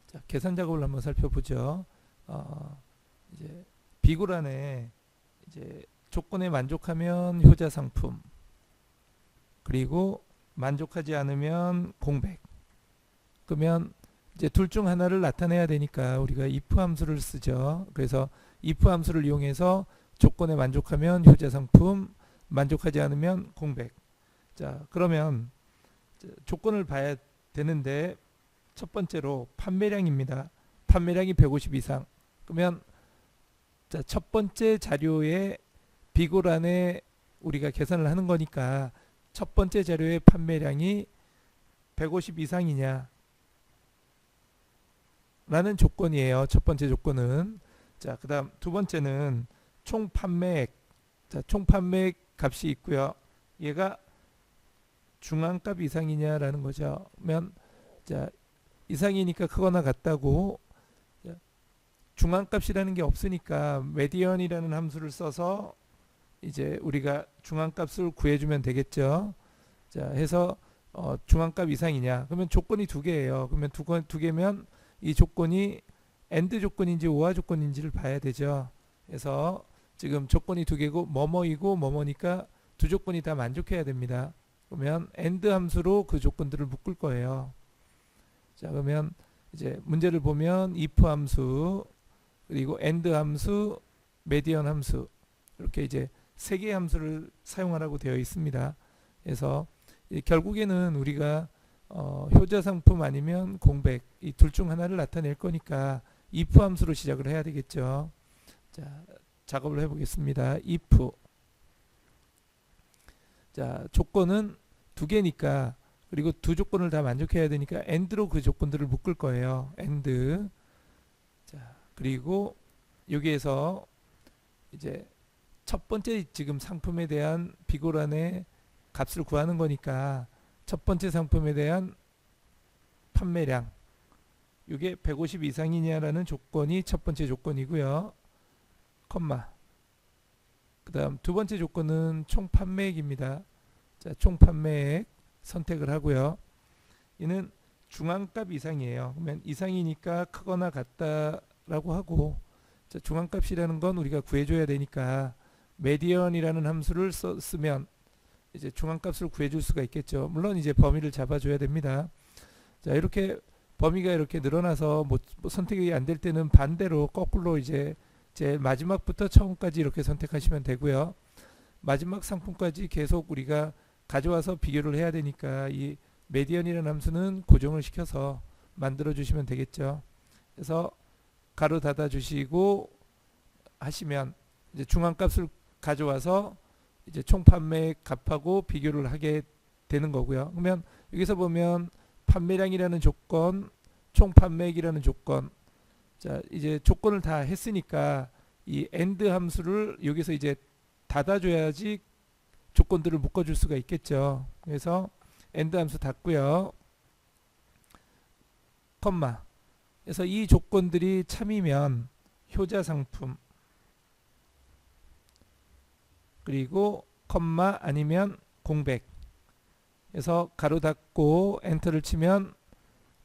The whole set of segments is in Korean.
자, 계산 작업을 한번 살펴보죠. 이제 비굴안에 이제 조건에 만족하면 효자 상품, 그리고 만족하지 않으면 공백. 그러면 이제 둘 중 하나를 나타내야 되니까 우리가 if 함수를 쓰죠. 그래서 if 함수를 이용해서 조건에 만족하면 효자 상품, 만족하지 않으면 공백. 자, 그러면 조건을 봐야 되는데 첫 번째로 판매량입니다. 판매량이 150 이상. 그러면 자, 첫 번째 자료에 비굴안에 우리가 계산을 하는 거니까 첫 번째 자료의 판매량이 150 이상이냐 라는 조건이에요. 첫 번째 조건은. 자, 그 다음 두 번째는 총 판매액. 자, 총 판매액 값이 있고요. 얘가 중앙값 이상이냐라는 거죠. 그러면 자, 이상이니까 크거나 같다고. 자, 중앙값이라는 게 없으니까 메디언이라는 함수를 써서 이제 우리가 중앙값을 구해주면 되겠죠. 자, 해서 중앙값 이상이냐. 그러면 조건이 두 개예요. 그러면 두 개면 이 조건이 AND 조건인지 OR 조건인지를 봐야 되죠. 그래서 지금 조건이 두 개고 뭐뭐이고 뭐뭐니까 두 조건이 다 만족해야 됩니다. 그러면 AND 함수로 그 조건들을 묶을 거예요. 자, 그러면 이제 문제를 보면 if 함수, 그리고 AND 함수, 메디언 함수, 이렇게 이제 세 개의 함수를 사용하라고 되어 있습니다. 그래서 결국에는 우리가 효자 상품 아니면 공백, 이 둘 중 하나를 나타낼 거니까 if 함수로 시작을 해야 되겠죠. 자, 작업을 해보겠습니다. if. 자, 조건은 두 개니까, 그리고 두 조건을 다 만족해야 되니까 AND로 그 조건들을 묶을 거예요. AND. 자, 그리고 여기에서 이제 첫 번째 지금 상품에 대한 비굴안의 값을 구하는 거니까 첫 번째 상품에 대한 판매량, 이게 150 이상이냐라는 조건이 첫 번째 조건이고요. 컴마. 그 다음 두 번째 조건은 총 판매액입니다. 자, 총 판매액 선택을 하고요. 이는 중앙값 이상이에요. 그러면 이상이니까 크거나 같다라고 하고, 자, 중앙값이라는 건 우리가 구해줘야 되니까 메디언이라는 함수를 쓰면 이제 중앙값을 구해줄 수가 있겠죠. 물론 이제 범위를 잡아줘야 됩니다. 자, 이렇게 범위가 이렇게 늘어나서 뭐 선택이 안 될 때는 반대로 거꾸로 이제 제일 마지막부터 처음까지 이렇게 선택하시면 되고요. 마지막 상품까지 계속 우리가 가져와서 비교를 해야 되니까 이 메디언이라는 함수는 고정을 시켜서 만들어 주시면 되겠죠. 그래서 가로 닫아 주시고 하시면 이제 중앙값을 가져와서 이제 총 판매 값하고 비교를 하게 되는 거고요. 그러면 여기서 보면 판매량이라는 조건, 총 판매액이라는 조건. 자, 이제 조건을 다 했으니까 이 AND 함수를 여기서 이제 닫아줘야지 조건들을 묶어줄 수가 있겠죠. 그래서 AND 함수 닫고요. 컴마. 그래서 이 조건들이 참이면 효자 상품, 그리고 컴마 아니면 공백. 그래서 가로 닫고 엔터를 치면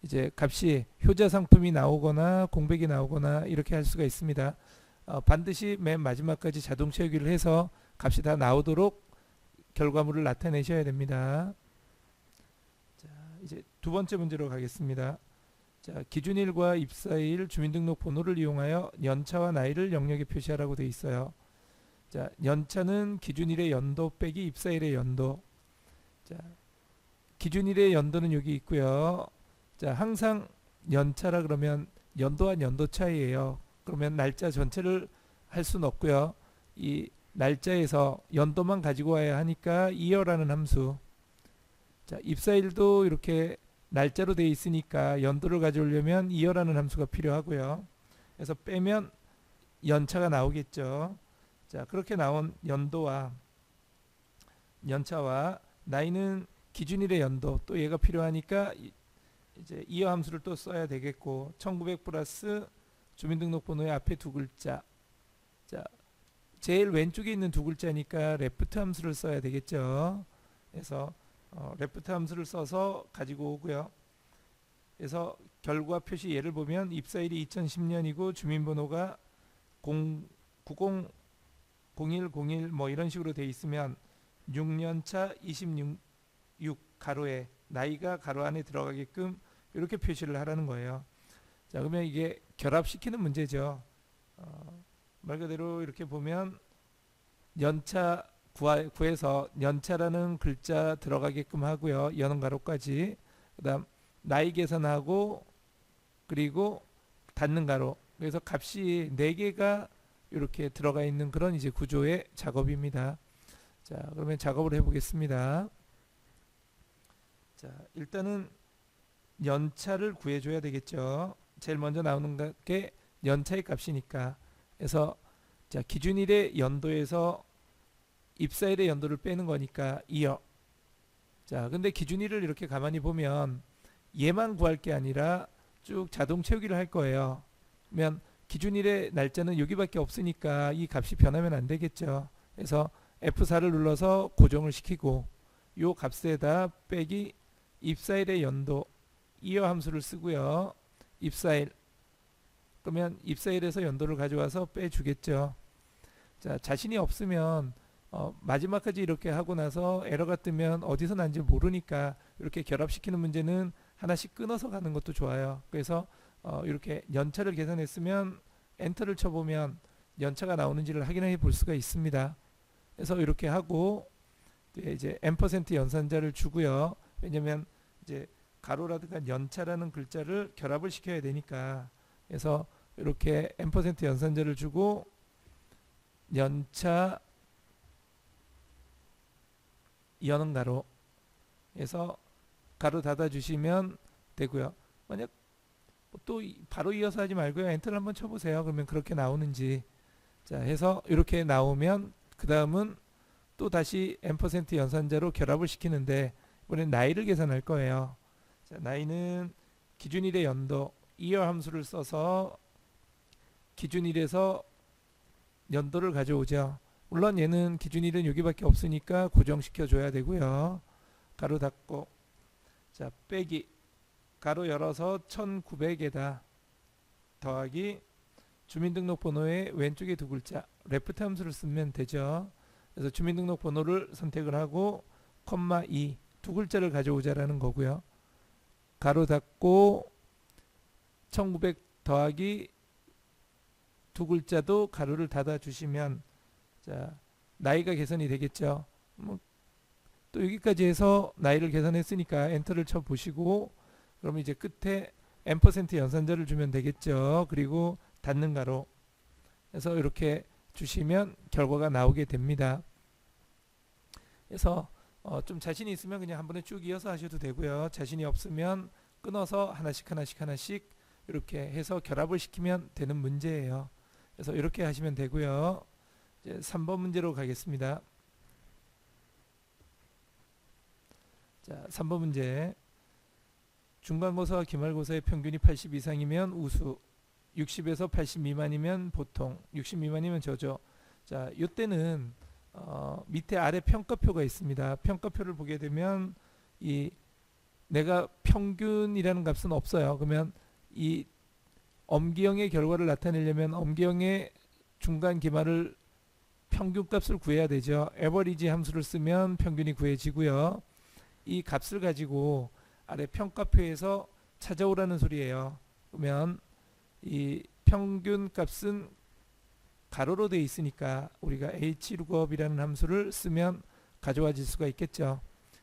이제 값이 효자 상품이 나오거나 공백이 나오거나 이렇게 할 수가 있습니다. 반드시 맨 마지막까지 자동 채우기를 해서 값이 다 나오도록 결과물을 나타내셔야 됩니다. 자, 이제 두 번째 문제로 가겠습니다. 자, 기준일과 입사일, 주민등록번호를 이용하여 연차와 나이를 영역에 표시하라고 되어 있어요. 자, 연차는 기준일의 연도 빼기 입사일의 연도. 자, 기준일의 연도는 여기 있고요. 자, 항상 연차라 그러면 연도와 연도 차이예요. 그러면 날짜 전체를 할 수는 없고요. 이 날짜에서 연도만 가지고 와야 하니까 이어라는 함수. 자, 입사일도 이렇게 날짜로 되어 있으니까 연도를 가져오려면 이어라는 함수가 필요하고요. 그래서 빼면 연차가 나오겠죠. 자, 그렇게 나온 연도와 연차와 나이는 기준일의 연도, 또 얘가 필요하니까 이제 이어 함수를 또 써야 되겠고, 1900 플러스 주민등록번호의 앞에 두 글자. 자, 제일 왼쪽에 있는 두 글자니까 레프트 함수를 써야 되겠죠. 그래서 레프트 함수를 써서 가지고 오고요. 그래서 결과 표시 예를 보면 입사일이 2010년이고 주민번호가 900101 뭐 이런 식으로 돼 있으면 6년차 26 가로에 나이가 가로 안에 들어가게끔 이렇게 표시를 하라는 거예요. 자, 그러면 이게 결합시키는 문제죠. 말 그대로 이렇게 보면 연차 구해서 연차라는 글자 들어가게끔 하고요. 여는 가로까지. 그다음 나이 계산하고 그리고 닫는 가로. 그래서 값이 4개가 이렇게 들어가 있는 그런 이제 구조의 작업입니다. 자, 그러면 작업을 해보겠습니다. 자, 일단은 연차를 구해줘야 되겠죠. 제일 먼저 나오는 게 연차의 값이니까. 그래서 자, 기준일의 연도에서 입사일의 연도를 빼는 거니까 2억. 자, 근데 기준일을 이렇게 가만히 보면 얘만 구할 게 아니라 쭉 자동 채우기를 할 거예요. 그러면 기준일의 날짜는 여기밖에 없으니까 이 값이 변하면 안 되겠죠. 그래서 F4를 눌러서 고정을 시키고 요 값에다 빼기 입사일의 연도 이어 함수를 쓰고요. 입사일 그러면 입사일에서 연도를 가져와서 빼주겠죠. 자, 자신이 없으면 마지막까지 이렇게 하고 나서 에러가 뜨면 어디서 난지 모르니까 이렇게 결합시키는 문제는 하나씩 끊어서 가는 것도 좋아요. 그래서 이렇게 연차를 계산했으면 엔터를 쳐보면 연차가 나오는지를 확인해 볼 수가 있습니다. 그래서 이렇게 하고 이제 n% 연산자를 주고요. 왜냐면 이제 가로라든가 연차라는 글자를 결합을 시켜야 되니까. 그래서 이렇게 n% 연산자를 주고 연차 여는 가로 해서 가로 닫아 주시면 되고요. 만약 또 바로 이어서 하지 말고요. 엔터를 한번 쳐보세요. 그러면 그렇게 나오는지. 자, 해서 이렇게 나오면 그 다음은 또 다시 n% 연산자로 결합을 시키는데 이번엔 나이를 계산할 거예요. 자, 나이는 기준일의 연도 year 함수를 써서 기준일에서 연도를 가져오죠. 물론 얘는 기준일은 여기밖에 없으니까 고정시켜 줘야 되고요. 가로 닫고 자, 빼기 가로 열어서 1900에다 더하기 주민등록번호의 왼쪽에 두 글자 레프트 함수를 쓰면 되죠. 그래서 주민등록번호를 선택을 하고 콤마 2 두 글자를 가져오자라는 거고요. 가로 닫고 1900 더하기 두 글자도 가로를 닫아 주시면 자, 나이가 계산이 되겠죠. 또 여기까지 해서 나이를 계산했으니까 엔터를 쳐 보시고 그러면 이제 끝에 n% 연산자를 주면 되겠죠. 그리고 닫는 가로 해서 이렇게 주시면 결과가 나오게 됩니다. 그래서 좀 자신이 있으면 그냥 한 번에 쭉 이어서 하셔도 되고요. 자신이 없으면 끊어서 하나씩 이렇게 해서 결합을 시키면 되는 문제예요. 그래서 이렇게 하시면 되고요. 이제 3번 문제로 가겠습니다. 자, 3번 문제. 중간고사와 기말고사의 평균이 80 이상이면 우수, 60에서 80 미만이면 보통, 60 미만이면 저조. 자, 이때는 밑에 아래 평가표가 있습니다. 평가표를 보게 되면 이 내가 평균이라는 값은 없어요. 그러면 이 엄기형의 결과를 나타내려면 엄기형의 중간 기말을 평균값을 구해야 되죠. 에버리지 함수를 쓰면 평균이 구해지고요. 이 값을 가지고 아래 평가표에서 찾아오라는 소리예요. 그러면 이 평균값은 가로로 되어 있으니까 우리가 hlookup이라는 함수를 쓰면 가져와질 수가 있겠죠.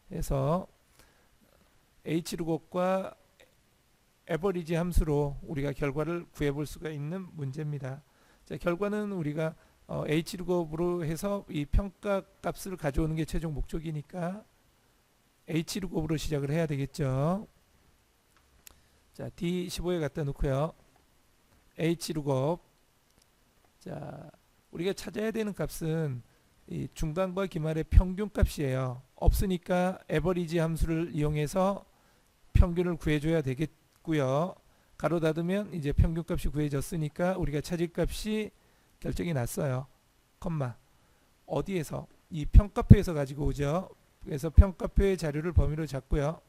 그래서 hlookup과 에버리지 함수로 우리가 결과를 구해볼 수가 있는 문제입니다. 자, 결과는 우리가 hlookup으로 해서 이 평가값을 가져오는 게 최종 목적이니까 hlookup으로 시작을 해야 되겠죠. 자, D15에 갖다 놓고요. hlookup. 자, 우리가 찾아야 되는 값은 이 중간과 기말의 평균값이에요. 없으니까 에버리지 함수를 이용해서 평균을 구해줘야 되겠고요. 가로 닫으면 이제 평균값이 구해졌으니까 우리가 찾을 값이 결정이 났어요. 컴마. 어디에서? 이 평가표에서 가지고 오죠. 그래서 평가표의 자료를 범위로 잡고요.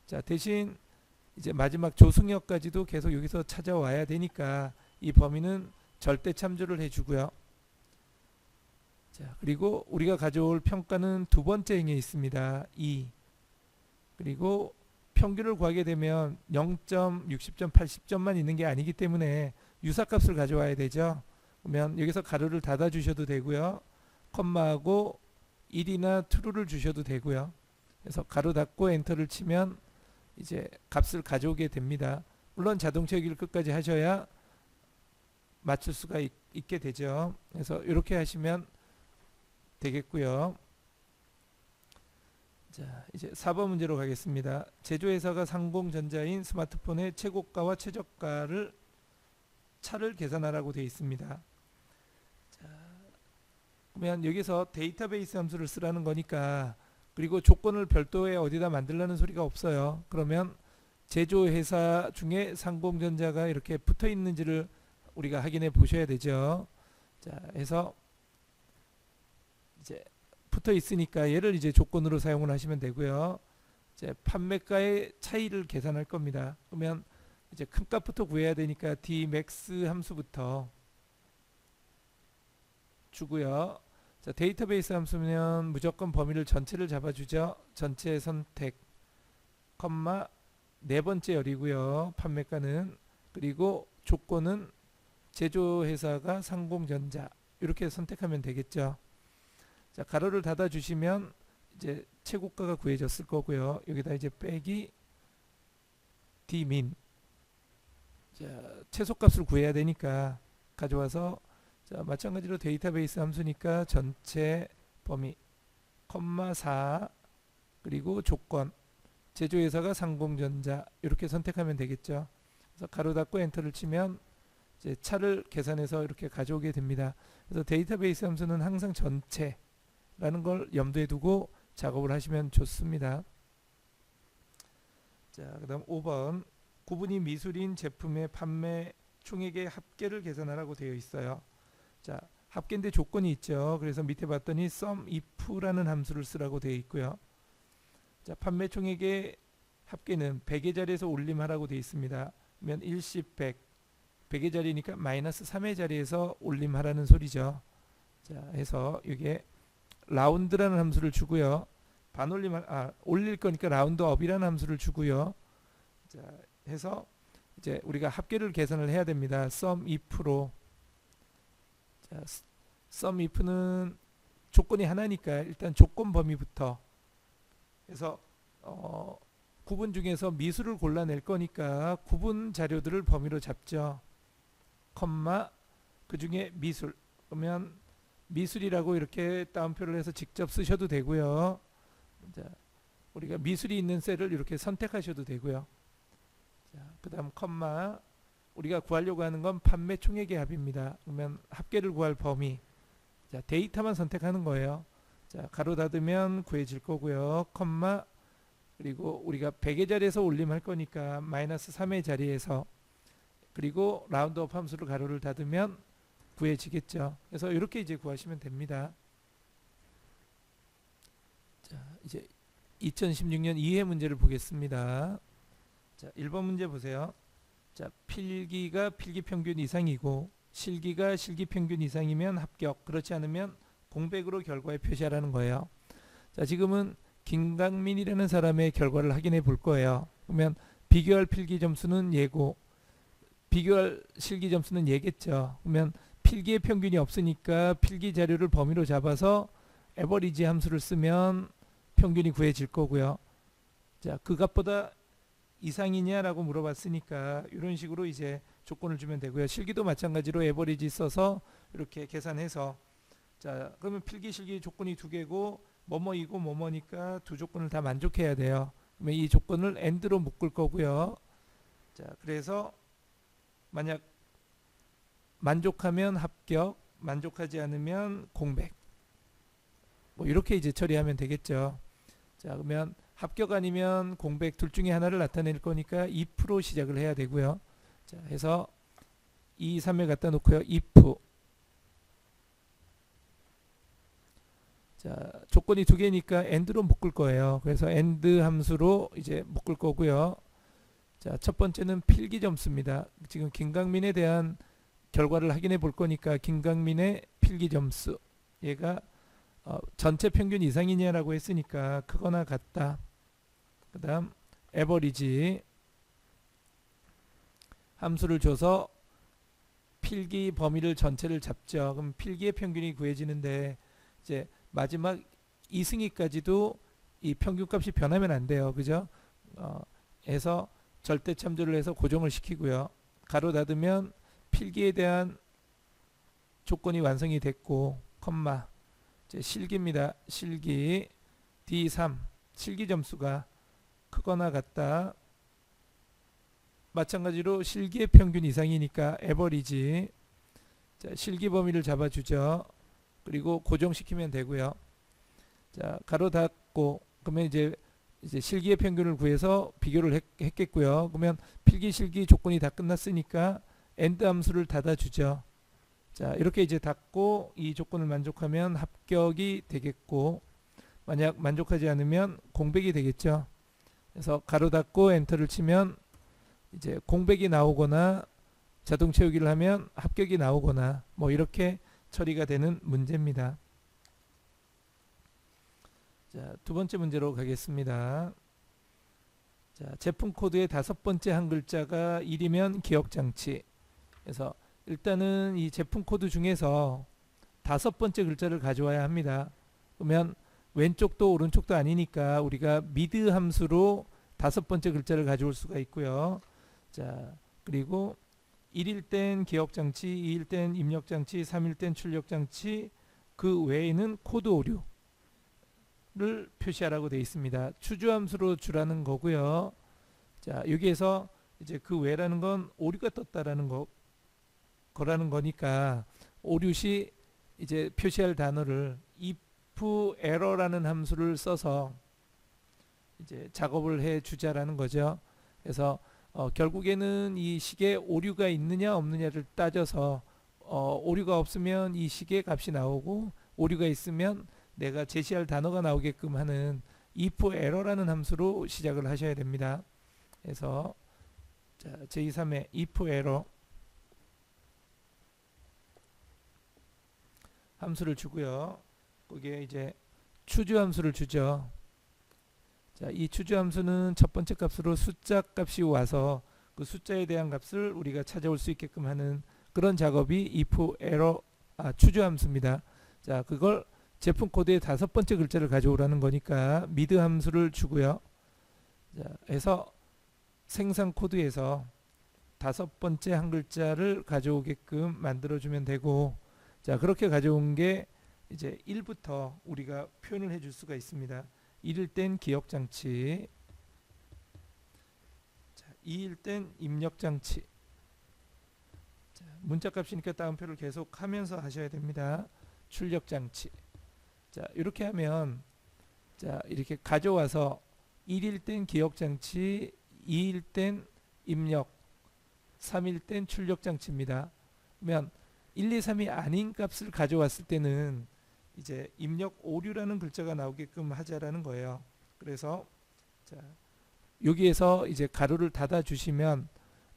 자, 대신 이제 마지막 조승역까지도 계속 여기서 찾아와야 되니까 이 범위는 절대 참조를 해주고요. 자, 그리고 우리가 가져올 평가는 두 번째 행에 있습니다. 2. 그리고 평균을 구하게 되면 0점, 60점, 80점만 있는 게 아니기 때문에 유사값을 가져와야 되죠. 그러면 여기서 가로를 닫아 주셔도 되고요. 컴마하고 1이나 true를 주셔도 되고요. 그래서 가로 닫고 엔터를 치면 이제 값을 가져오게 됩니다. 물론 자동 채우기를 끝까지 하셔야 맞출 수가 있게 되죠. 그래서 이렇게 하시면 되겠고요. 자, 이제 4번 문제로 가겠습니다. 제조회사가 상공전자인 스마트폰의 최고가와 최저가를 차를 계산하라고 되어 있습니다. 자, 그러면 여기서 데이터베이스 함수를 쓰라는 거니까, 그리고 조건을 별도에 어디다 만들라는 소리가 없어요. 그러면 제조회사 중에 상공전자가 이렇게 붙어 있는지를 우리가 확인해 보셔야 되죠. 자, 해서 이제 붙어 있으니까 얘를 이제 조건으로 사용을 하시면 되고요. 이제 판매가의 차이를 계산할 겁니다. 그러면 이제 큰 값부터 구해야 되니까 dmax 함수부터 주고요. 자, 데이터베이스 함수면 무조건 범위를 전체를 잡아주죠. 전체 선택, 컴마 네 번째 열이고요. 판매가는, 그리고 조건은 제조회사가 상공전자, 이렇게 선택하면 되겠죠. 자, 가로를 닫아 주시면 이제 최고가가 구해졌을 거고요. 여기다 이제 빼기 dmin, 자, 최소값을 구해야 되니까 가져와서, 자, 마찬가지로 데이터베이스 함수니까 전체 범위 컴마 4, 그리고 조건 제조회사가 상공전자, 이렇게 선택하면 되겠죠. 그래서 가로 닫고 엔터를 치면 이제 차를 계산해서 이렇게 가져오게 됩니다. 그래서 데이터베이스 함수는 항상 전체라는 걸 염두에 두고 작업을 하시면 좋습니다. 자, 그다음 5번, 구분이 미술인 제품의 판매 총액의 합계를 계산하라고 되어 있어요. 자, 합계인데 조건이 있죠. 그래서 밑에 봤더니 sum if라는 함수를 쓰라고 되어 있고요. 자, 판매 총액의 합계는 100의 자리에서 올림하라고 되어 있습니다. 그러면 일시 100, 100의 자리니까 마이너스 3의 자리에서 올림하라는 소리죠. 자, 해서 이게 라운드라는 함수를 주고요. 반올림, 올릴 거니까 라운드업이라는 함수를 주고요. 자, 해서 이제 우리가 합계를 계산을 해야 됩니다. sum if로. 자, sum if는 조건이 하나니까 일단 조건 범위부터 해서 구분 중에서 미술을 골라낼 거니까 구분 자료들을 범위로 잡죠. 컴마 그 중에 미술, 그러면 미술이라고 이렇게 따옴표를 해서 직접 쓰셔도 되고요. 자, 우리가 미술이 있는 셀을 이렇게 선택하셔도 되고요. 자, 그 다음 컴마, 우리가 구하려고 하는 건 판매 총액의 합입니다. 그러면 합계를 구할 범위, 자, 데이터만 선택하는 거예요. 자, 가로 닫으면 구해질 거고요. 컴마, 그리고 우리가 100의 자리에서 올림할 거니까 마이너스 3의 자리에서, 그리고 라운드업 함수를 가로를 닫으면 구해지겠죠. 그래서 이렇게 이제 구하시면 됩니다. 자, 이제 2016년 2회 문제를 보겠습니다. 자, 1번 문제 보세요. 자, 필기가 필기 평균 이상이고 실기가 실기 평균 이상이면 합격, 그렇지 않으면 공백으로 결과에 표시하라는 거예요. 자, 지금은 김강민이라는 사람의 결과를 확인해 볼 거예요. 그러면 비교할 필기 점수는 예고, 비교할 실기 점수는 예겠죠. 그러면 필기의 평균이 없으니까 필기 자료를 범위로 잡아서 에버리지 함수를 쓰면 평균이 구해질 거고요. 자, 그 값보다 이상이냐라고 물어봤으니까 이런 식으로 이제 조건을 주면 되고요. 실기도 마찬가지로 에버리지 써서 이렇게 계산해서, 자, 그러면 필기 실기 조건이 두 개고 뭐뭐이고 뭐뭐니까 두 조건을 다 만족해야 돼요. 그러면 이 조건을 AND로 묶을 거고요. 자, 그래서 만약 만족하면 합격, 만족하지 않으면 공백, 뭐 이렇게 이제 처리하면 되겠죠. 자, 그러면 합격 아니면 공백 둘 중에 하나를 나타낼 거니까 if로 시작을 해야 되고요. 자, 해서 2, 3에 갖다 놓고요. if. 자, 조건이 두 개니까 AND로 묶을 거예요. 그래서 AND 함수로 이제 묶을 거고요. 자, 첫 번째는 필기 점수입니다. 지금 김강민에 대한 결과를 확인해 볼 거니까 김강민의 필기 점수, 얘가 전체 평균 이상이냐라고 했으니까 크거나 같다. 그 다음 에버리지, 함수를 줘서 필기 범위를 전체를 잡죠. 그럼 필기의 평균이 구해지는데 이제 마지막 2승위까지도 이 평균값이 변하면 안 돼요. 그죠? 해서 절대 참조를 해서 고정을 시키고요. 가로 닫으면 필기에 대한 조건이 완성이 됐고, 컴마, 이제 실기입니다. 실기 D3, 실기 점수가 크거나 같다. 마찬가지로 실기의 평균 이상이니까 에버리지, 자, 실기 범위를 잡아주죠. 그리고 고정시키면 되고요. 자, 가로 닫고, 그러면 이제 실기의 평균을 구해서 비교를 했겠고요. 그러면 필기 실기 조건이 다 끝났으니까 엔드 함수를 닫아주죠. 자, 이렇게 이제 닫고 이 조건을 만족하면 합격이 되겠고, 만약 만족하지 않으면 공백이 되겠죠. 그래서 가로 닫고 엔터를 치면 이제 공백이 나오거나 자동 채우기를 하면 합격이 나오거나 뭐 이렇게 처리가 되는 문제입니다. 자, 두 번째 문제로 가겠습니다. 자, 제품 코드의 다섯 번째 한 글자가 1이면 기억 장치. 그래서 일단은 이 제품 코드 중에서 다섯 번째 글자를 가져와야 합니다. 그러면 왼쪽도 오른쪽도 아니니까 우리가 미드 함수로 다섯 번째 글자를 가져올 수가 있고요. 자, 그리고 1일 땐 기억 장치, 2일 땐 입력 장치, 3일 땐 출력 장치, 그 외에는 코드 오류 를 표시하라고 되어 있습니다. 추주함수로 주라는 거고요. 자, 여기에서 이제 그 외라는 건 오류가 떴다라는 거라는 거니까 오류 시 이제 표시할 단어를 if error라는 함수를 써서 이제 작업을 해 주자라는 거죠. 그래서 결국에는 이 식에 오류가 있느냐 없느냐를 따져서 오류가 없으면 이 식의 값이 나오고, 오류가 있으면 내가 제시할 단어가 나오게끔 하는 if error라는 함수로 시작을 하셔야 됩니다. 그래서 자, 제23의 if error 함수를 주고요. 거기에 이제 추주 함수를 주죠. 자, 이 추주 함수는 첫 번째 값으로 숫자 값이 와서 그 숫자에 대한 값을 우리가 찾아올 수 있게끔 하는 그런 작업이 if error 추주 함수입니다. 자, 그걸 제품 코드의 다섯 번째 글자를 가져오라는 거니까 미드 함수를 주고요. 자, 해서 생산 코드에서 다섯 번째 한 글자를 가져오게끔 만들어주면 되고, 자, 그렇게 가져온 게 이제 1부터 우리가 표현을 해줄 수가 있습니다. 1일 땐 기억 장치, 자, 2일 땐 입력 장치. 자, 문자 값이니까 따옴표를 계속 하면서 하셔야 됩니다. 출력 장치. 자, 이렇게 하면 자, 이렇게 가져와서 1일 땐 기억 장치, 2일 땐 입력, 3일 땐 출력 장치입니다. 그러면 1, 2, 3이 아닌 값을 가져왔을 때는 이제 입력 오류라는 글자가 나오게끔 하자라는 거예요. 그래서 자, 여기에서 이제 가로를 닫아 주시면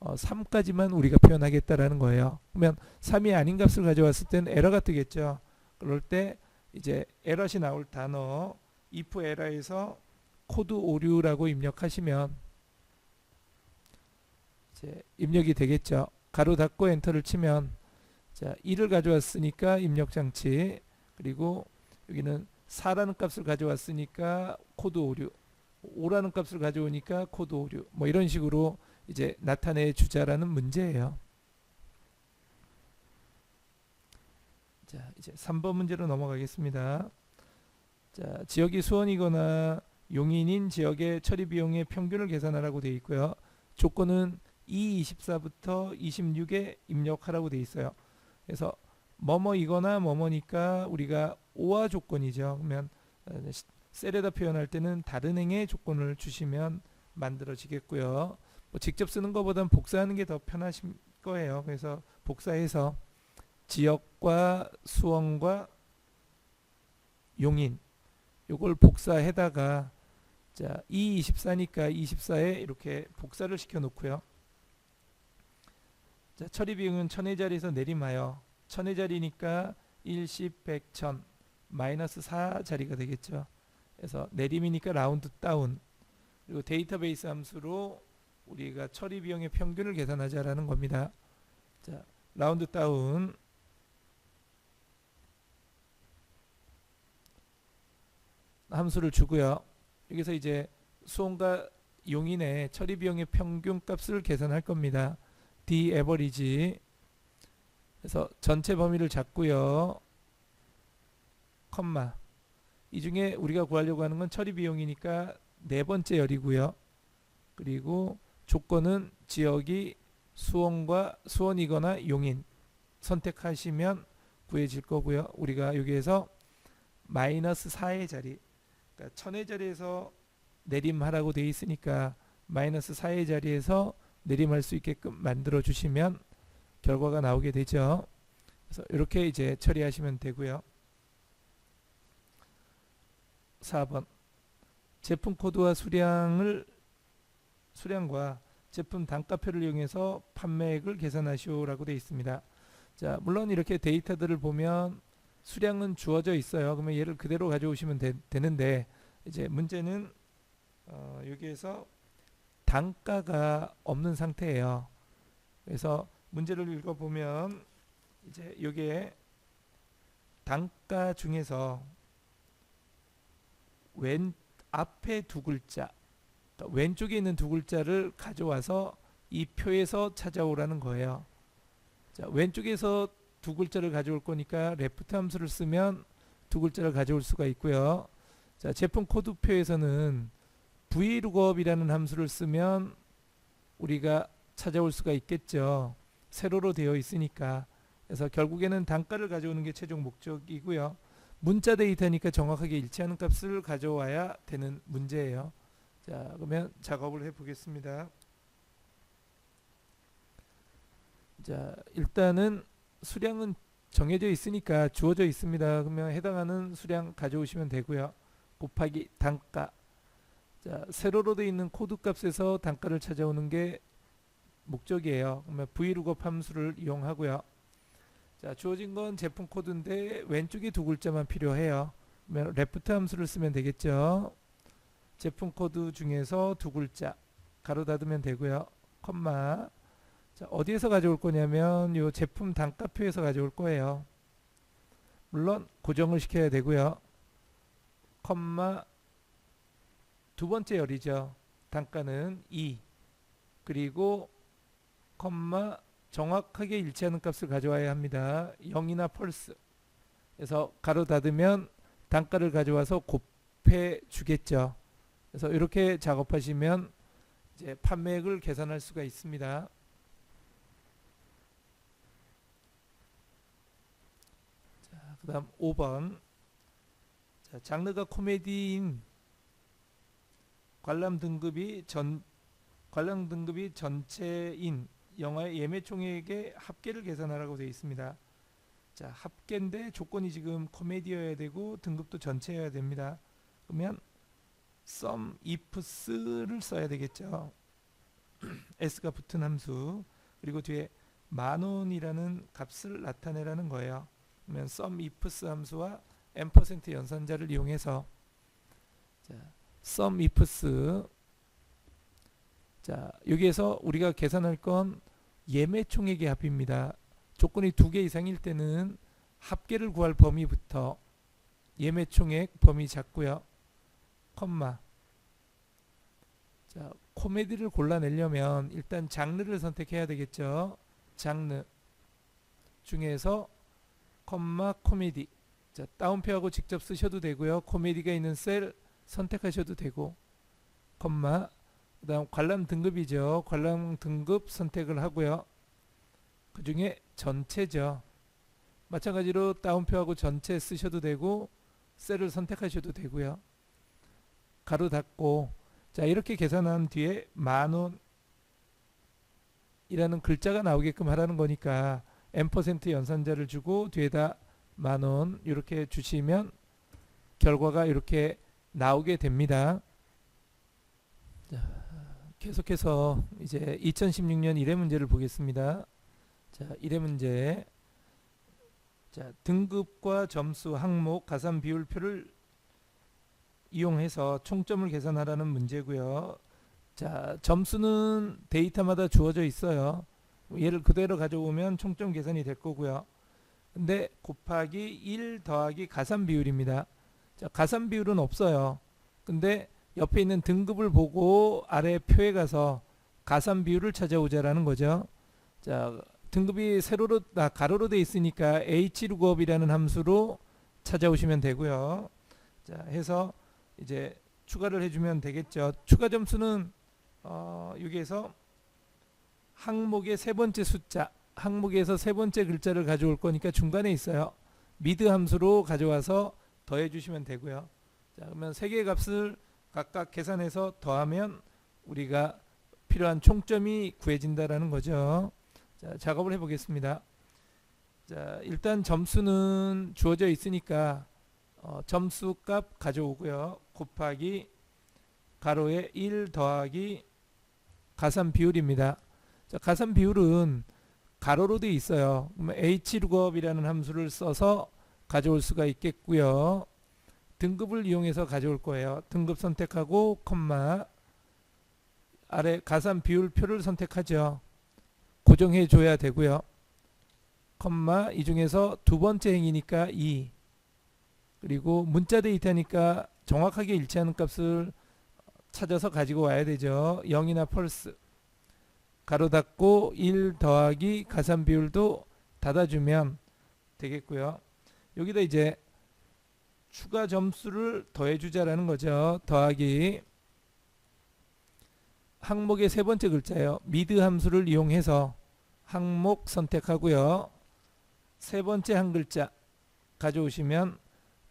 3까지만 우리가 표현하겠다라는 거예요. 그러면 3이 아닌 값을 가져왔을 때는 에러가 뜨겠죠. 그럴 때 이제 에러시 나올 단어 if error에서 코드 오류라고 입력하시면 이제 입력이 되겠죠. 가로 닫고 엔터를 치면 자, 1을 가져왔으니까 입력 장치, 그리고 여기는 4라는 값을 가져왔으니까 코드 오류, 5라는 값을 가져오니까 코드 오류, 뭐 이런 식으로 이제 나타내 주자라는 문제예요. 자, 이제 3번 문제로 넘어가겠습니다. 자, 지역이 수원이거나 용인인 지역의 처리 비용의 평균을 계산하라고 되어 있고요. 조건은 24부터 26에 입력하라고 되어 있어요. 그래서 뭐뭐이거나 뭐뭐니까 우리가 오화 조건이죠. 그러면 셀에다 표현할 때는 다른 행의 조건을 주시면 만들어지겠고요. 뭐 직접 쓰는 것보다는 복사하는 게 더 편하실 거예요. 그래서 복사해서 지역과 수원과 용인 요걸 복사해다가 자, 24니까 24에 이렇게 복사를 시켜 놓고요. 자, 처리 비용은 1000의 자리에서 내림하여 1000의 자리니까 1, 10, 100, 1000 마이너스 4 자리가 되겠죠. 그래서 내림이니까 라운드 다운. 그리고 데이터베이스 함수로 우리가 처리 비용의 평균을 계산하자라는 겁니다. 자, 라운드 다운 함수를 주고요. 여기서 이제 수온과 용인의 처리 비용의 평균 값을 계산할 겁니다. D average. 그래서 전체 범위를 잡고요. 컴마. 이 중에 우리가 구하려고 하는 건 처리 비용이니까 네 번째 열이고요. 그리고 조건은 지역이 수원이거나 용인 선택하시면 구해질 거고요. 우리가 여기에서 마이너스 4의 자리, 그러니까 1000의 자리에서 내림하라고 되어 있으니까 마이너스 4의 자리에서 내림할 수 있게끔 만들어 주시면 결과가 나오게 되죠. 그래서 이렇게 이제 처리하시면 되고요. 4번 제품 코드와 수량과 제품 단가표를 이용해서 판매액을 계산하시오라고 되어 있습니다. 자, 물론 이렇게 데이터들을 보면 수량은 주어져 있어요. 그러면 얘를 그대로 가져오시면 되는데 이제 문제는 여기에서 단가가 없는 상태예요. 그래서 문제를 읽어보면 이제 여기에 단가 중에서 앞에 두 글자, 그러니까 왼쪽에 있는 두 글자를 가져와서 이 표에서 찾아오라는 거예요. 자, 왼쪽에서 두 글자를 가져올 거니까 레프트 함수를 쓰면 두 글자를 가져올 수가 있고요. 자, 제품 코드표에서는 VLOOKUP이라는 함수를 쓰면 우리가 찾아올 수가 있겠죠. 세로로 되어 있으니까. 그래서 결국에는 단가를 가져오는 게 최종 목적이고요. 문자 데이터니까 정확하게 일치하는 값을 가져와야 되는 문제예요. 자, 그러면 작업을 해 보겠습니다. 자, 일단은 수량은 정해져 있으니까 주어져 있습니다. 그러면 해당하는 수량 가져오시면 되고요. 곱하기 단가. 자, 세로로 되어 있는 코드 값에서 단가를 찾아오는 게 목적이에요. 그러면 VLOOKUP 함수를 이용하고요. 자, 주어진 건 제품 코드인데 왼쪽에 두 글자만 필요해요. 그러면 레프트 함수를 쓰면 되겠죠. 제품 코드 중에서 두 글자 가로 닫으면 되고요. 컴마. 자, 어디에서 가져올 거냐면 요 제품 단가표에서 가져올 거예요. 물론 고정을 시켜야 되고요. 컴마 두 번째 열이죠. 단가는 2. 그리고 컴마 정확하게 일치하는 값을 가져와야 합니다. 0이나 펄스. 그래서 가로 닫으면 단가를 가져와서 곱해 주겠죠. 그래서 이렇게 작업하시면 이제 판매액을 계산할 수가 있습니다. 자, 그다음 5번. 자, 장르가 코미디인 관람 등급이 전체인 영화의 예매 총액의 합계를 계산하라고 되어 있습니다. 자, 합계인데 조건이 지금 코미디여야 되고 등급도 전체여야 됩니다. 그러면 sum ifs를 써야 되겠죠. s가 붙은 함수. 그리고 뒤에 10,000원이라는 값을 나타내라는 거예요. 그러면 sum ifs 함수와 %% 연산자를 이용해서 자, sum ifs. 자, 여기에서 우리가 계산할 건 예매 총액의 합입니다. 조건이 2개 이상일 때는 합계를 구할 범위부터 예매 총액 범위 잡고요. 컴마. 자, 코미디를 골라내려면 일단 장르를 선택해야 되겠죠. 장르 중에서 컴마 코미디. 자, 다운표하고 직접 쓰셔도 되고요. 코미디가 있는 셀 선택하셔도 되고 컴마. 그 다음 관람 등급이죠. 관람 등급 선택을 하고요. 그 중에 전체죠. 마찬가지로 다운표하고 전체 쓰셔도 되고 셀을 선택하셔도 되고요. 가로 닫고. 자, 이렇게 계산한 뒤에 10,000원 이라는 글자가 나오게끔 하라는 거니까 %, 연산자를 주고 뒤에다 10,000원 이렇게 주시면 결과가 이렇게 나오게 됩니다. 계속해서 이제 2016년 1회 문제를 보겠습니다. 자, 1회 문제. 자, 등급과 점수, 항목, 가산 비율표를 이용해서 총점을 계산하라는 문제고요. 자, 점수는 데이터마다 주어져 있어요. 얘를 그대로 가져오면 총점 계산이 될 거고요. 근데 곱하기 1 더하기 가산 비율입니다. 자, 가산 비율은 없어요. 근데 옆에 있는 등급을 보고 아래 표에 가서 가산 비율을 찾아오자라는 거죠. 자, 등급이 가로로 돼 있으니까 h로그업이라는 함수로 찾아오시면 되고요. 자, 해서 이제 추가를 해주면 되겠죠. 추가 점수는 여기에서 항목의 세 번째 숫자, 항목에서 세 번째 글자를 가져올 거니까 중간에 있어요. 미드 함수로 가져와서 더해 주시면 되고요. 자, 그러면 세 개의 값을 각각 계산해서 더하면 우리가 필요한 총점이 구해진다라는 거죠. 자, 작업을 해보겠습니다. 자, 일단 점수는 주어져 있으니까 점수 값 가져오고요. 곱하기 가로에 1 더하기 가산 비율입니다. 자, 가산 비율은 가로로 되어 있어요. 그러면 h로그업이라는 함수를 써서 가져올 수가 있겠고요. 등급을 이용해서 가져올 거예요. 등급 선택하고 콤마 아래 가산 비율표를 선택하죠. 고정해 줘야 되고요. 콤마 이 중에서 두 번째 행이니까 2 그리고 문자 데이터니까 정확하게 일치하는 값을 찾아서 가지고 와야 되죠. 0이나 펄스 가로 닫고 1 더하기 가산 비율도 닫아주면 되겠고요. 여기다 이제 추가 점수를 더해주자라는 거죠. 더하기 항목의 세 번째 글자예요. 미드 함수를 이용해서 항목 선택하고요. 세 번째 한 글자 가져오시면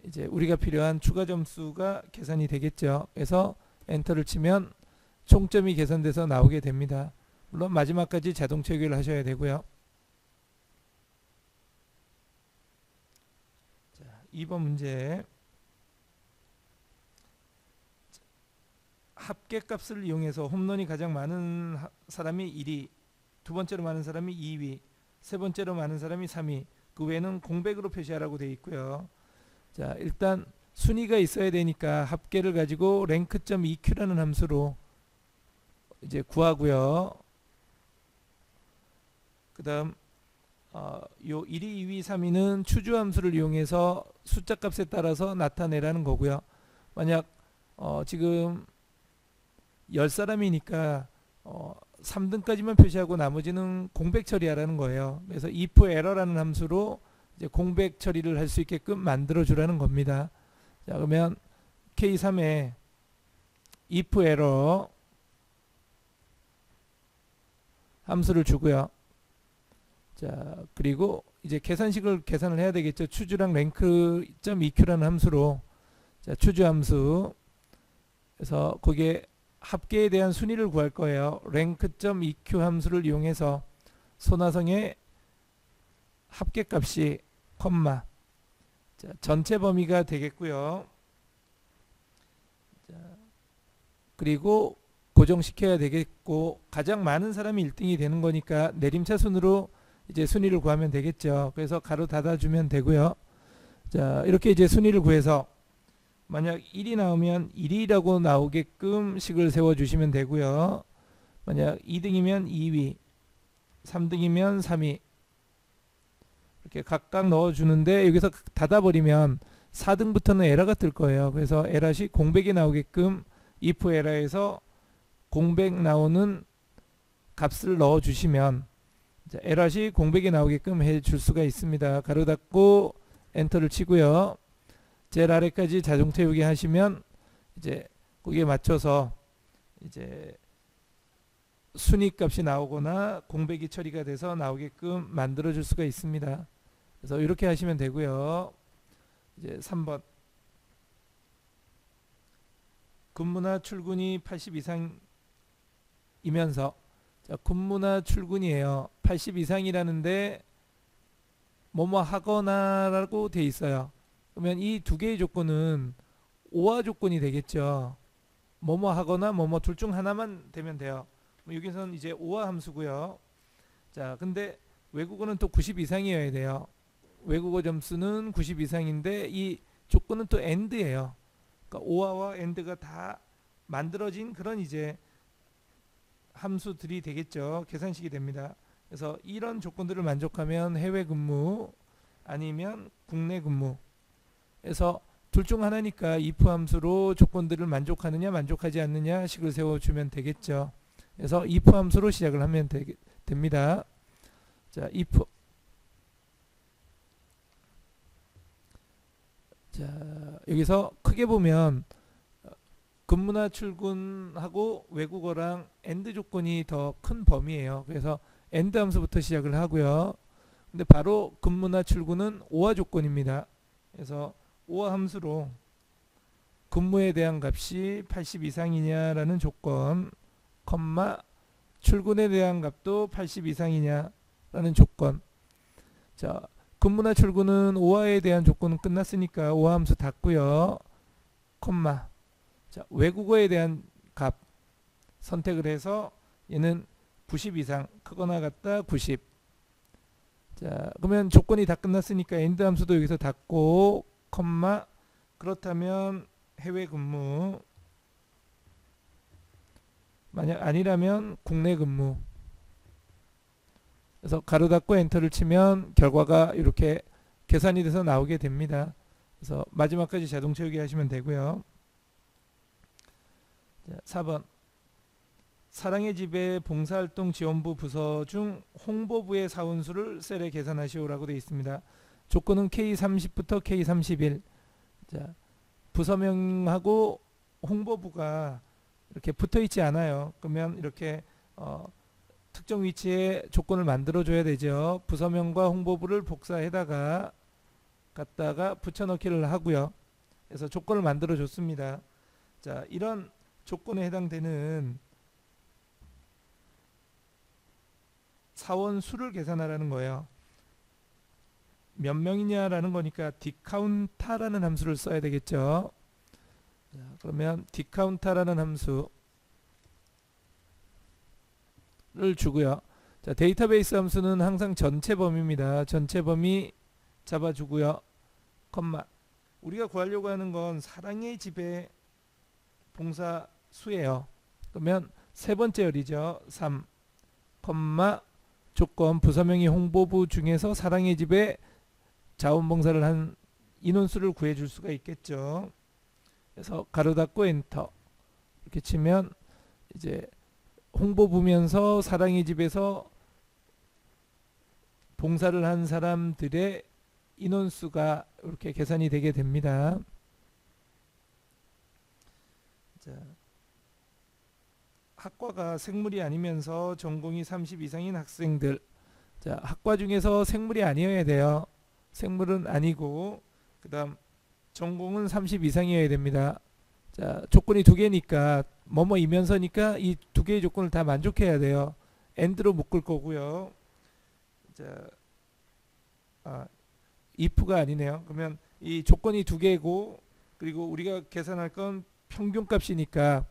이제 우리가 필요한 추가 점수가 계산이 되겠죠. 그래서 엔터를 치면 총점이 계산돼서 나오게 됩니다. 물론 마지막까지 자동 체결을 하셔야 되고요. 자, 2번 문제. 합계값을 이용해서 홈런이 가장 많은 사람이 1위, 두 번째로 많은 사람이 2위, 세 번째로 많은 사람이 3위, 그 외에는 공백으로 표시하라고 되어 있고요. 자, 일단 순위가 있어야 되니까 합계를 가지고 rank.eq라는 함수로 이제 구하고요. 그 다음 요 1위, 2위, 3위는 추주 함수를 이용해서 숫자 값에 따라서 나타내라는 거고요. 만약 지금 10사람이니까 3등까지만 표시하고 나머지는 공백 처리하라는 거예요. 그래서 if error라는 함수로 이제 공백 처리를 할 수 있게끔 만들어 주라는 겁니다. 자, 그러면 K3에 if error 함수를 주고요. 자, 그리고 이제 계산식을 계산을 해야 되겠죠. 추주랑 rank.eq라는 함수로 자, 추주 함수 그래서 거기에 합계에 대한 순위를 구할 거예요. rank.eq 함수를 이용해서 손화성의 합계값이 콤마 자, 전체 범위가 되겠고요. 자, 그리고 고정시켜야 되겠고 가장 많은 사람이 1등이 되는 거니까 내림차 순으로 이제 순위를 구하면 되겠죠. 그래서 가로 닫아주면 되고요. 자, 이렇게 이제 순위를 구해서 만약 1이 나오면 1위라고 나오게끔 식을 세워주시면 되고요. 만약 2등이면 2위, 3등이면 3위 이렇게 각각 넣어주는데 여기서 닫아버리면 4등부터는 에러가 뜰 거예요. 그래서 에러시 공백이 나오게끔 if 에러에서 공백 나오는 값을 넣어주시면 에러시 공백이 나오게끔 해줄 수가 있습니다. 가로 닫고 엔터를 치고요. 제일 아래까지 자동 채우기 하시면 이제 거기에 맞춰서 이제 순위 값이 나오거나 공백이 처리가 돼서 나오게끔 만들어 줄 수가 있습니다. 그래서 이렇게 하시면 되고요. 이제 3번 근무나 출근이 80 이상이면서 자, 근무나 출근이에요. 80 이상이라는데 뭐뭐 하거나라고 돼 있어요. 그러면 이 두 개의 조건은 오화 조건이 되겠죠. 뭐뭐 하거나 뭐뭐 둘 중 하나만 되면 돼요. 여기서는 이제 오화 함수고요. 자, 근데 외국어는 또 90 이상이어야 돼요. 외국어 점수는 90 이상인데 이 조건은 또 AND예요. 그러니까 오화와 AND가 다 만들어진 그런 이제 함수들이 되겠죠. 계산식이 됩니다. 그래서 이런 조건들을 만족하면 해외 근무 아니면 국내 근무에서 둘 중 하나니까 if 함수로 조건들을 만족하느냐 만족하지 않느냐 식을 세워주면 되겠죠. 그래서 if 함수로 시작을 하면 됩니다. 자, if. 자, 여기서 크게 보면 근무나 출근하고 외국어랑 AND 조건이 더 큰 범위예요. 그래서 AND 함수부터 시작을 하고요. 근데 바로 근무나 출근은 오화 조건입니다. 그래서 오화 함수로 근무에 대한 값이 80 이상이냐라는 조건, 컴마 출근에 대한 값도 80 이상이냐라는 조건. 자, 근무나 출근은 오화에 대한 조건은 끝났으니까 오화 함수 닫고요. 컴마. 자, 외국어에 대한 값 선택을 해서 얘는 90 이상, 크거나 같다 90. 자, 그러면 조건이 다 끝났으니까 AND 함수도 여기서 닫고 컴마 그렇다면 해외 근무, 만약 아니라면 국내 근무. 그래서 가로 닫고 엔터를 치면 결과가 이렇게 계산이 돼서 나오게 됩니다. 그래서 마지막까지 자동 채우기 하시면 되고요. 자, 4번 사랑의 집에 봉사활동 지원부 부서 중 홍보부의 사원수를 셀에 계산하시오라고 되어 있습니다. 조건은 K30부터 K31. 자, 부서명하고 홍보부가 이렇게 붙어 있지 않아요. 그러면 이렇게 특정 위치에 조건을 만들어 줘야 되죠. 부서명과 홍보부를 복사해다가 갖다가 붙여넣기를 하고요. 그래서 조건을 만들어 줬습니다. 자, 이런 조건에 해당되는 사원 수를 계산하라는 거예요. 몇 명이냐라는 거니까 dcounta라는 함수를 써야 되겠죠. 자, 그러면 dcounta라는 함수를 주고요. 자, 데이터베이스 함수는 항상 전체 범위입니다. 전체 범위 잡아주고요. 컴마. 우리가 구하려고 하는 건 사랑의 집의 봉사 수예요. 그러면 세 번째 열이죠. 3, 컴마 조건 부서명이 홍보부 중에서 사랑의 집에 자원봉사를 한 인원수를 구해줄 수가 있겠죠. 그래서 가로 닫고 엔터 이렇게 치면 이제 홍보부면서 사랑의 집에서 봉사를 한 사람들의 인원수가 이렇게 계산이 되게 됩니다. 자, 학과가 생물이 아니면서 전공이 30 이상인 학생들. 자, 학과 중에서 생물이 아니어야 돼요. 생물은 아니고 그 다음 전공은 30 이상이어야 됩니다. 자, 조건이 두 개니까 뭐뭐이면서니까 이 두 개의 조건을 다 만족해야 돼요. AND로 묶을 거고요. 자, if가 아니네요. 그러면 이 조건이 두 개고 그리고 우리가 계산할 건 평균값이니까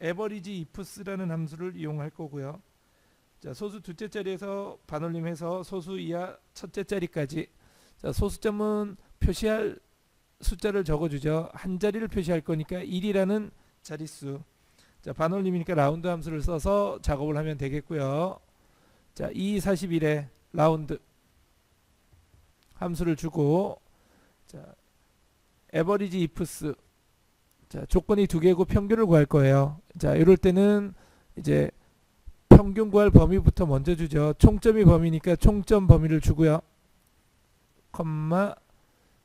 average ifs라는 함수를 이용할 거고요. 자, 소수 둘째 자리에서 반올림해서 소수 이하 첫째 자리까지. 자, 소수점은 표시할 숫자를 적어주죠. 한 자리를 표시할 거니까 1이라는 자릿수. 자, 반올림이니까 라운드 함수를 써서 작업을 하면 되겠고요. 자, 2, 41에 라운드 함수를 주고, 자, average ifs. 자, 조건이 두 개고 평균을 구할 거예요. 자, 이럴 때는 이제 평균 구할 범위부터 먼저 주죠. 총점이 범위니까 총점 범위를 주고요. 컴마.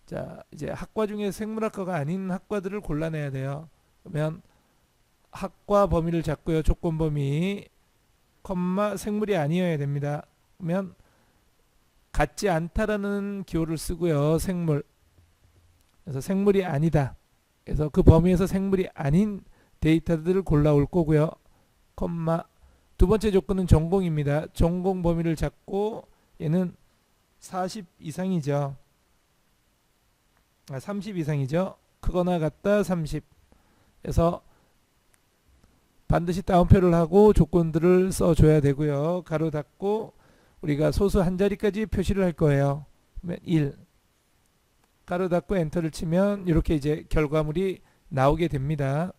자, 이제 학과 중에 생물학과가 아닌 학과들을 골라내야 돼요. 그러면 학과 범위를 잡고요. 조건 범위 컴마 생물이 아니어야 됩니다. 그러면 같지 않다라는 기호를 쓰고요. 생물. 그래서 생물이 아니다. 그래서 그 범위에서 생물이 아닌 데이터들을 골라올 거고요. 컴마. 두 번째 조건은 전공입니다. 전공 범위를 잡고 얘는 40 이상이죠. 30 이상이죠. 크거나 같다 30. 그래서 반드시 따옴표를 하고 조건들을 써줘야 되고요. 가로 닫고 우리가 소수 한 자리까지 표시를 할 거예요. 1 가로 닫고 엔터를 치면 이렇게 이제 결과물이 나오게 됩니다.